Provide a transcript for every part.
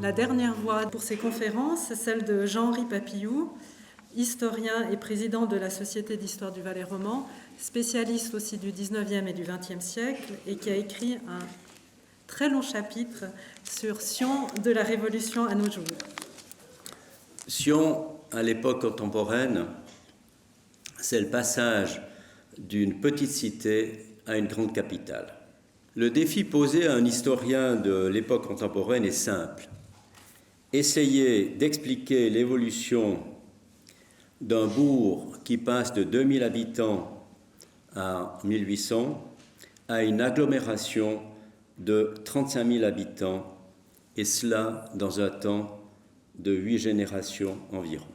La dernière voix pour ces conférences, c'est celle de Jean-Henri Papillou, historien et président de la Société d'histoire du Valais roman, spécialiste aussi du 19e et du 20e siècle, et qui a écrit un très long chapitre sur Sion de la Révolution à nos jours. Sion, à l'époque contemporaine, c'est le passage d'une petite cité à une grande capitale. Le défi posé à un historien de l'époque contemporaine est simple. Essayer d'expliquer l'évolution d'un bourg qui passe de 2000 habitants à 1800 à une agglomération de 35 000 habitants, et cela dans un temps de 8 générations environ.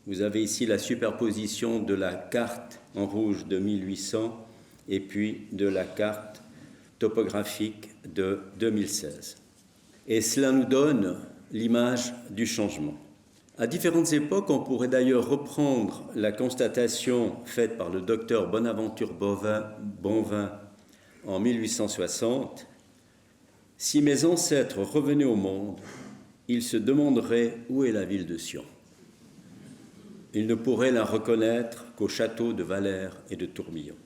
Vous avez ici la superposition de la carte en rouge de 1800 et puis de la carte topographique de 2016. Et cela nous donne l'image du changement. À différentes époques, on pourrait d'ailleurs reprendre la constatation faite par le docteur Bonaventure Bonvin en 1860. Si mes ancêtres revenaient au monde, ils se demanderaient où est la ville de Sion. Ils ne pourraient la reconnaître qu'au château de Valère et de Tourmillon.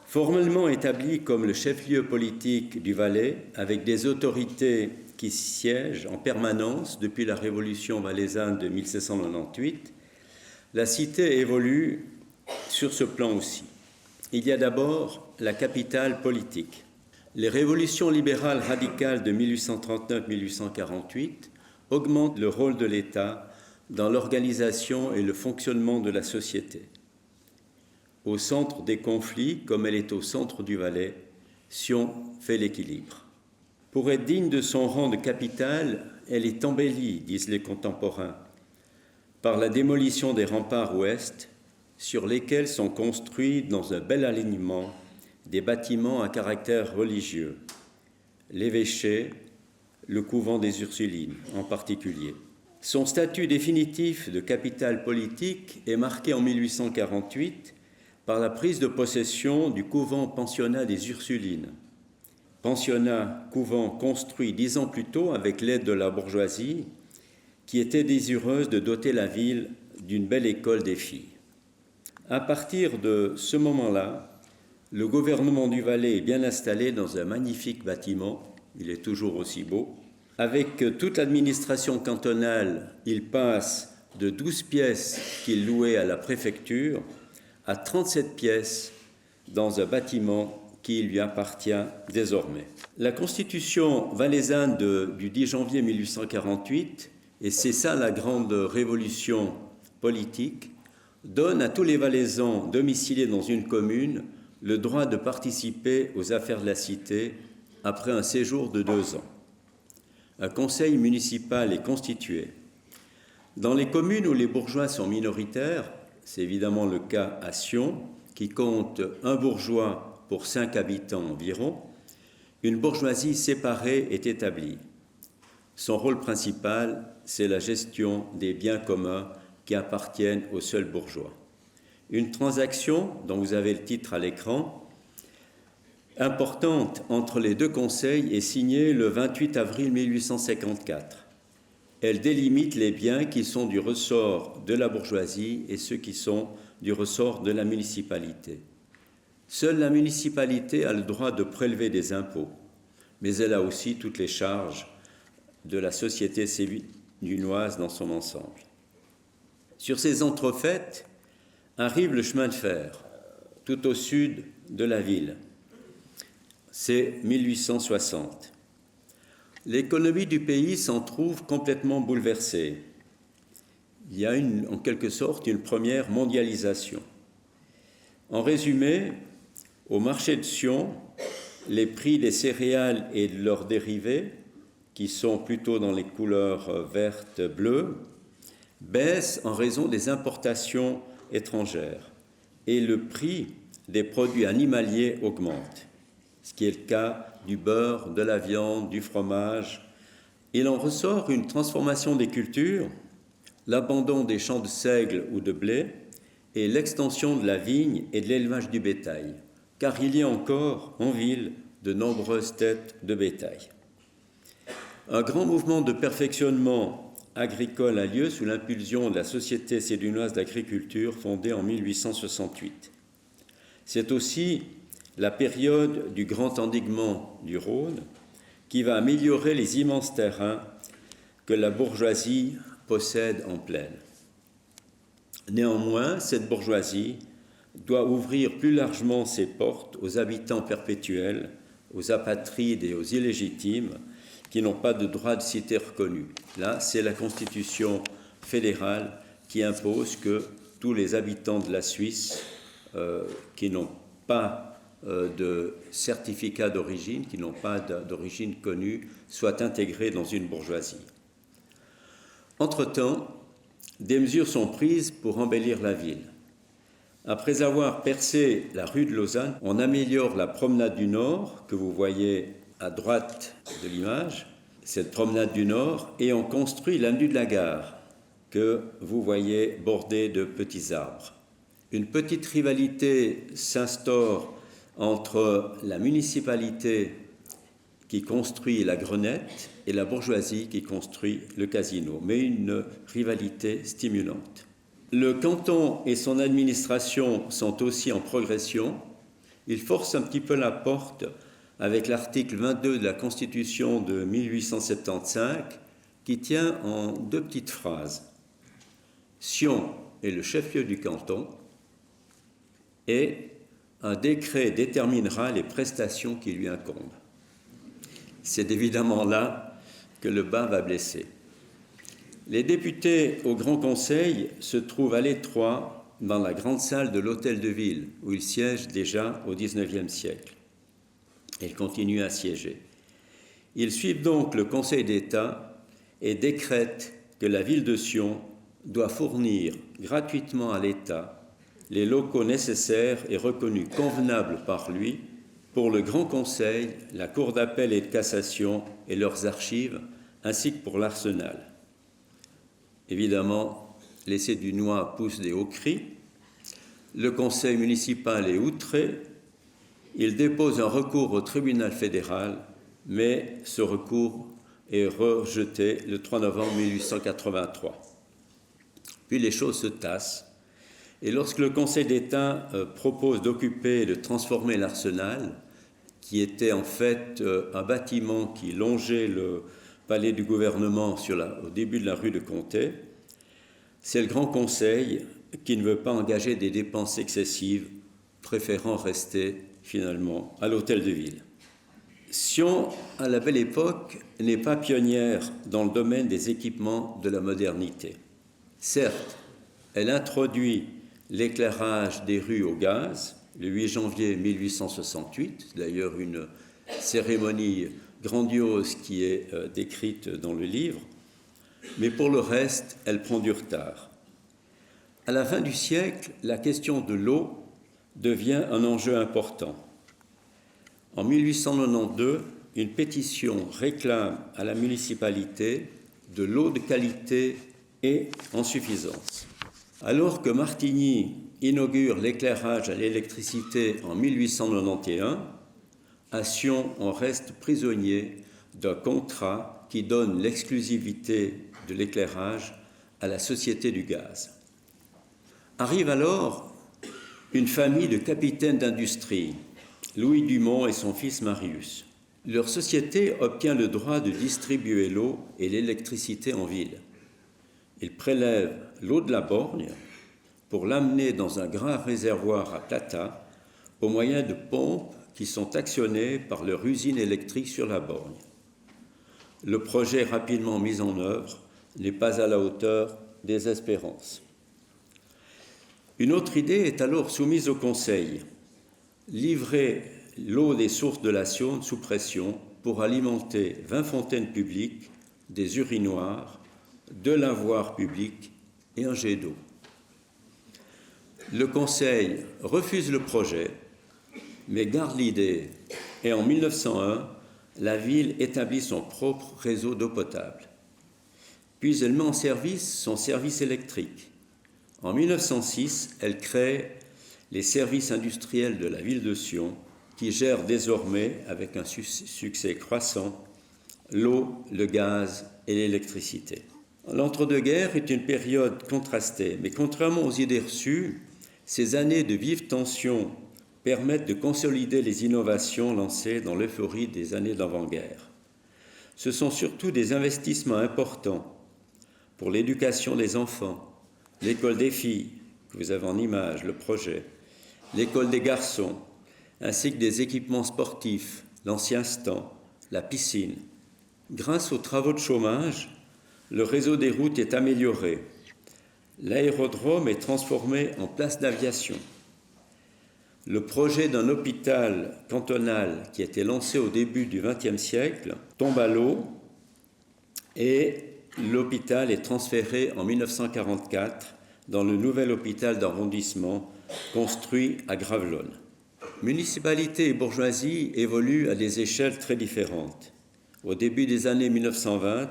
Formellement établi comme le chef-lieu politique du Valais, avec des autorités qui siègent en permanence depuis la Révolution valaisanne de 1798, la cité évolue sur ce plan aussi. Il y a d'abord la capitale politique. Les révolutions libérales radicales de 1839-1848 augmentent le rôle de l'État dans l'organisation et le fonctionnement de la société. Au centre des conflits, comme elle est au centre du Valais, Sion fait l'équilibre. Pour être digne de son rang de capitale, elle est embellie, disent les contemporains, par la démolition des remparts ouest, sur lesquels sont construits dans un bel alignement des bâtiments à caractère religieux, l'évêché, le couvent des Ursulines en particulier. Son statut définitif de capitale politique est marqué en 1848 par la prise de possession du couvent-pensionnat des Ursulines. Pensionnat, couvent construit 10 ans plus tôt avec l'aide de la bourgeoisie qui était désireuse de doter la ville d'une belle école des filles. À partir de ce moment-là, le gouvernement du Valais est bien installé dans un magnifique bâtiment, il est toujours aussi beau. Avec toute l'administration cantonale, il passe de 12 pièces qu'il louait à la préfecture à 37 pièces dans un bâtiment qui lui appartient désormais. La constitution valaisanne du 10 janvier 1848, et c'est ça la grande révolution politique, donne à tous les Valaisans domiciliés dans une commune le droit de participer aux affaires de la cité après un séjour de 2 ans. Un conseil municipal est constitué. Dans les communes où les bourgeois sont minoritaires, c'est évidemment le cas à Sion, qui compte un bourgeois pour 5 habitants environ, une bourgeoisie séparée est établie. Son rôle principal, c'est la gestion des biens communs qui appartiennent aux seuls bourgeois. Une transaction, dont vous avez le titre à l'écran, importante entre les deux conseils est signée le 28 avril 1854. Elle délimite les biens qui sont du ressort de la bourgeoisie et ceux qui sont du ressort de la municipalité. Seule la municipalité a le droit de prélever des impôts, mais elle a aussi toutes les charges de la société sévignoise dans son ensemble. Sur ces entrefaites arrive le chemin de fer, tout au sud de la ville. C'est 1860. L'économie du pays s'en trouve complètement bouleversée. Il y a en quelque sorte une première mondialisation. En résumé, au marché de Sion, les prix des céréales et de leurs dérivés, qui sont plutôt dans les couleurs vertes, bleues, baissent en raison des importations étrangères et le prix des produits animaliers augmente, ce qui est le cas du beurre, de la viande, du fromage. Il en ressort une transformation des cultures, l'abandon des champs de seigle ou de blé et l'extension de la vigne et de l'élevage du bétail, car il y a encore en ville de nombreuses têtes de bétail. Un grand mouvement de perfectionnement agricole a lieu sous l'impulsion de la Société sédunoise d'agriculture fondée en 1868. C'est aussi la période du grand endiguement du Rhône qui va améliorer les immenses terrains que la bourgeoisie possède en plaine. Néanmoins, cette bourgeoisie doit ouvrir plus largement ses portes aux habitants perpétuels, aux apatrides et aux illégitimes qui n'ont pas de droit de cité reconnu. Là, c'est la Constitution fédérale qui impose que tous les habitants de la Suisse qui n'ont pas de certificat d'origine, qui n'ont pas d'origine connue, soient intégrés dans une bourgeoisie. Entre-temps, des mesures sont prises pour embellir la ville. Après avoir percé la rue de Lausanne, on améliore la promenade du Nord, que vous voyez à droite de l'image, cette promenade du Nord, et on construit l'avenue de la Gare, que vous voyez bordée de petits arbres. Une petite rivalité s'instaure entre la municipalité qui construit la Grenette et la bourgeoisie qui construit le casino, mais une rivalité stimulante. Le canton et son administration sont aussi en progression. Il force un petit peu la porte avec l'article 22 de la Constitution de 1875 qui tient en deux petites phrases. Sion est le chef-lieu du canton et un décret déterminera les prestations qui lui incombent. C'est évidemment là que le bas va blesser. Les députés au Grand Conseil se trouvent à l'étroit dans la grande salle de l'Hôtel de Ville, où ils siègent déjà au XIXe siècle. Ils continuent à siéger. Ils suivent donc le Conseil d'État et décrètent que la ville de Sion doit fournir gratuitement à l'État les locaux nécessaires et reconnus convenables par lui pour le Grand Conseil, la Cour d'appel et de cassation et leurs archives, ainsi que pour l'Arsenal. Évidemment, les Sédunois poussent des hauts cris. Le Conseil municipal est outré. Il dépose un recours au tribunal fédéral, mais ce recours est rejeté le 3 novembre 1883. Puis les choses se tassent. Et lorsque le Conseil d'État propose d'occuper et de transformer l'Arsenal, qui était en fait un bâtiment qui longeait le palais du gouvernement au début de la rue de Comté, c'est le Grand Conseil qui ne veut pas engager des dépenses excessives, préférant rester finalement à l'Hôtel de Ville. Sion, à la belle époque, n'est pas pionnière dans le domaine des équipements de la modernité. Certes, elle introduit l'éclairage des rues au gaz, le 8 janvier 1868, d'ailleurs une cérémonie grandiose qui est décrite dans le livre, mais pour le reste, elle prend du retard. À la fin du siècle, la question de l'eau devient un enjeu important. En 1892, une pétition réclame à la municipalité de l'eau de qualité et en suffisance. Alors que Martigny inaugure l'éclairage à l'électricité en 1891, à Sion, on reste prisonnier d'un contrat qui donne l'exclusivité de l'éclairage à la Société du gaz. Arrive alors une famille de capitaines d'industrie, Louis Dumont et son fils Marius. Leur société obtient le droit de distribuer l'eau et l'électricité en ville. Ils prélèvent l'eau de la borgne pour l'amener dans un grand réservoir à Plata au moyen de pompes qui sont actionnées par leur usine électrique sur la borgne. Le projet rapidement mis en œuvre n'est pas à la hauteur des espérances. Une autre idée est alors soumise au Conseil, livrer l'eau des sources de la Saône sous pression pour alimenter 20 fontaines publiques, des urinoirs, de lavoirs publics et un jet d'eau. Le Conseil refuse le projet, mais garde l'idée, et en 1901, la ville établit son propre réseau d'eau potable. Puis elle met en service son service électrique. En 1906, elle crée les services industriels de la ville de Sion, qui gèrent désormais, avec un succès croissant, l'eau, le gaz et l'électricité. L'entre-deux-guerres est une période contrastée, mais contrairement aux idées reçues, ces années de vives tensions permettent de consolider les innovations lancées dans l'euphorie des années d'avant-guerre. Ce sont surtout des investissements importants pour l'éducation des enfants, l'école des filles, que vous avez en image, le projet, l'école des garçons, ainsi que des équipements sportifs, l'ancien stand, la piscine. Grâce aux travaux de chômage, le réseau des routes est amélioré. L'aérodrome est transformé en place d'aviation. Le projet d'un hôpital cantonal qui a été lancé au début du XXe siècle tombe à l'eau et l'hôpital est transféré en 1944 dans le nouvel hôpital d'arrondissement construit à Gravelines. Municipalité et bourgeoisie évoluent à des échelles très différentes. Au début des années 1920,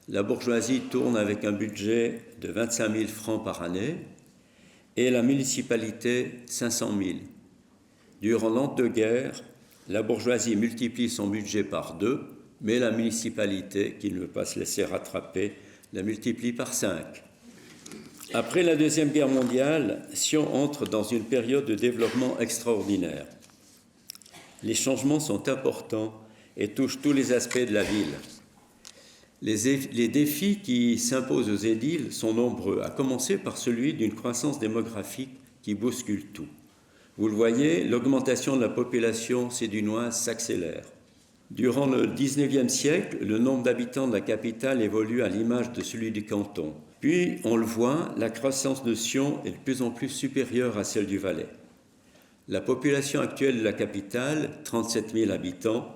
la bourgeoisie tourne avec un budget de 25 000 francs par année et la municipalité 500 000. Durant l'entre-deux-guerres, la bourgeoisie multiplie son budget par 2, mais la municipalité, qui ne veut pas se laisser rattraper, la multiplie par 5. Après la Deuxième Guerre mondiale, Sion entre dans une période de développement extraordinaire. Les changements sont importants et touchent tous les aspects de la ville. Les défis qui s'imposent aux édiles sont nombreux, à commencer par celui d'une croissance démographique qui bouscule tout. Vous le voyez, l'augmentation de la population sédunoise s'accélère. Durant le XIXe siècle, le nombre d'habitants de la capitale évolue à l'image de celui du canton. Puis, on le voit, la croissance de Sion est de plus en plus supérieure à celle du Valais. La population actuelle de la capitale, 37 000 habitants,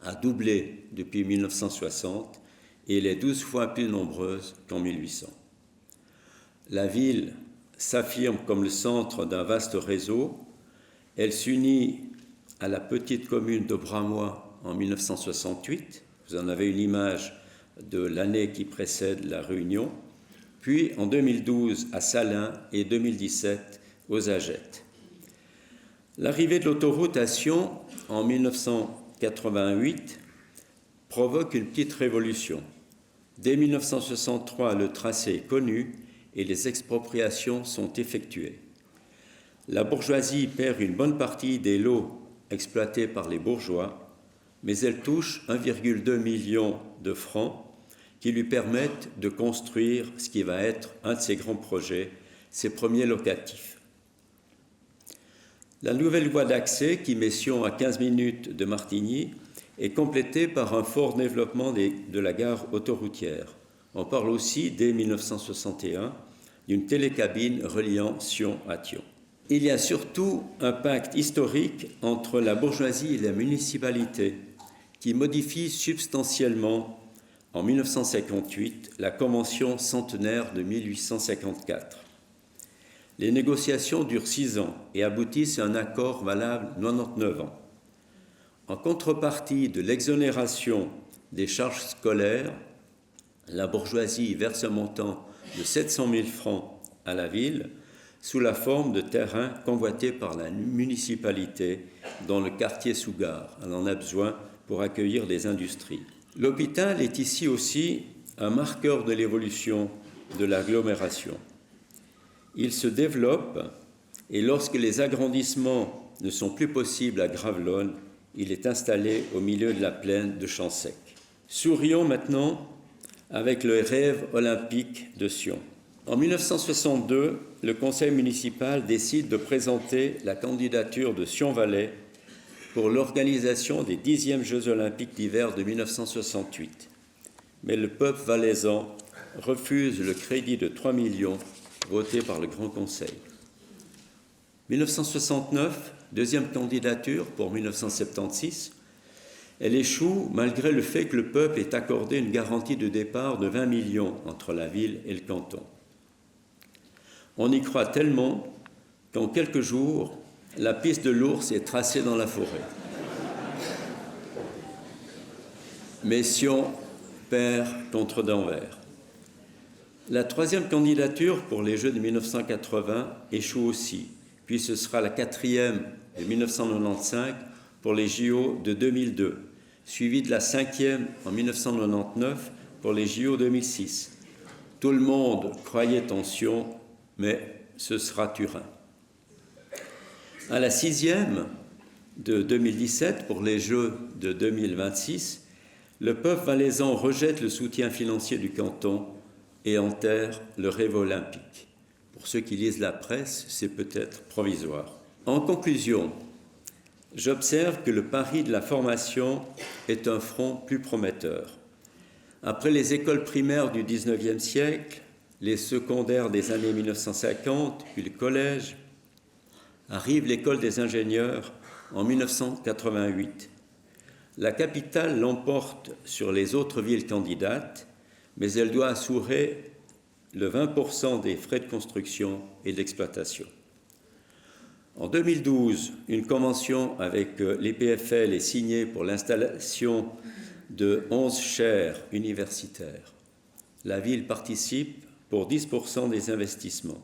a doublé depuis 1960 et elle est 12 fois plus nombreuse qu'en 1800. La ville s'affirme comme le centre d'un vaste réseau. Elle s'unit à la petite commune de Bramois en 1968. Vous en avez une image de l'année qui précède la réunion. Puis en 2012 à Salins et 2017 aux Agettes. L'arrivée de l'autoroute à Sion en 1988 provoque une petite révolution. Dès 1963, le tracé est connu et les expropriations sont effectuées. La bourgeoisie perd une bonne partie des lots exploités par les bourgeois, mais elle touche 1,2 million de francs qui lui permettent de construire ce qui va être un de ses grands projets, ses premiers locatifs. La nouvelle voie d'accès, qui met Sion à 15 minutes de Martigny, est complétée par un fort développement de la gare autoroutière. On parle aussi, dès 1961, d'une télécabine reliant Sion à Thion. Il y a surtout un pacte historique entre la bourgeoisie et la municipalité qui modifie substantiellement, en 1958, la Convention centenaire de 1854. Les négociations durent 6 ans et aboutissent à un accord valable 99 ans. En contrepartie de l'exonération des charges scolaires, la bourgeoisie verse un montant de 700 000 francs à la ville sous la forme de terrains convoités par la municipalité dans le quartier Sougar. Elle en a besoin pour accueillir des industries. L'hôpital est ici aussi un marqueur de l'évolution de l'agglomération. Il se développe et lorsque les agrandissements ne sont plus possibles à Gravelines, il est installé au milieu de la plaine de Champ-Sec. Sourions maintenant avec le rêve olympique de Sion. En 1962, le conseil municipal décide de présenter la candidature de Sion-Valais pour l'organisation des 10e Jeux olympiques d'hiver de 1968. Mais le peuple valaisan refuse le crédit de 3 millions voté par le Grand Conseil. 1969, deuxième candidature pour 1976. Elle échoue malgré le fait que le peuple ait accordé une garantie de départ de 20 millions entre la ville et le canton. On y croit tellement qu'en quelques jours, la piste de l'ours est tracée dans la forêt. Mais Sion perd contre d'Anvers. La troisième candidature pour les Jeux de 1980 échoue aussi, puis ce sera la quatrième de 1995 pour les JO de 2002. suivie de la 5e en 1999 pour les JO 2006. Tout le monde croyait en Sion, mais ce sera Turin. À la 6e de 2017 pour les Jeux de 2026, le peuple valaisan rejette le soutien financier du canton et enterre le rêve olympique. Pour ceux qui lisent la presse, c'est peut-être provisoire. En conclusion, j'observe que le pari de la formation est un front plus prometteur. Après les écoles primaires du XIXe siècle, les secondaires des années 1950, puis le collège, arrive l'école des ingénieurs en 1988. La capitale l'emporte sur les autres villes candidates, mais elle doit assurer le 20% des frais de construction et d'exploitation. En 2012, une convention avec l'EPFL est signée pour l'installation de 11 chaires universitaires. La ville participe pour 10% des investissements.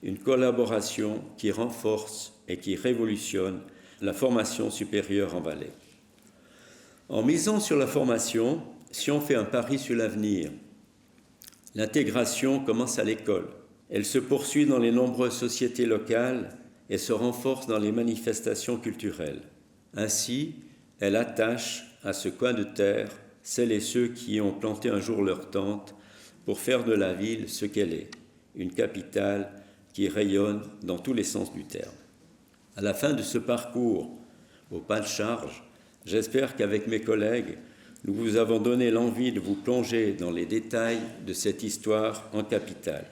Une collaboration qui renforce et qui révolutionne la formation supérieure en Valais. En misant sur la formation, si on fait un pari sur l'avenir, l'intégration commence à l'école. Elle se poursuit dans les nombreuses sociétés locales et se renforce dans les manifestations culturelles. Ainsi, elle attache à ce coin de terre celles et ceux qui ont planté un jour leur tente pour faire de la ville ce qu'elle est, une capitale qui rayonne dans tous les sens du terme. À la fin de ce parcours au pas de charge, j'espère qu'avec mes collègues, nous vous avons donné l'envie de vous plonger dans les détails de cette histoire en capitale.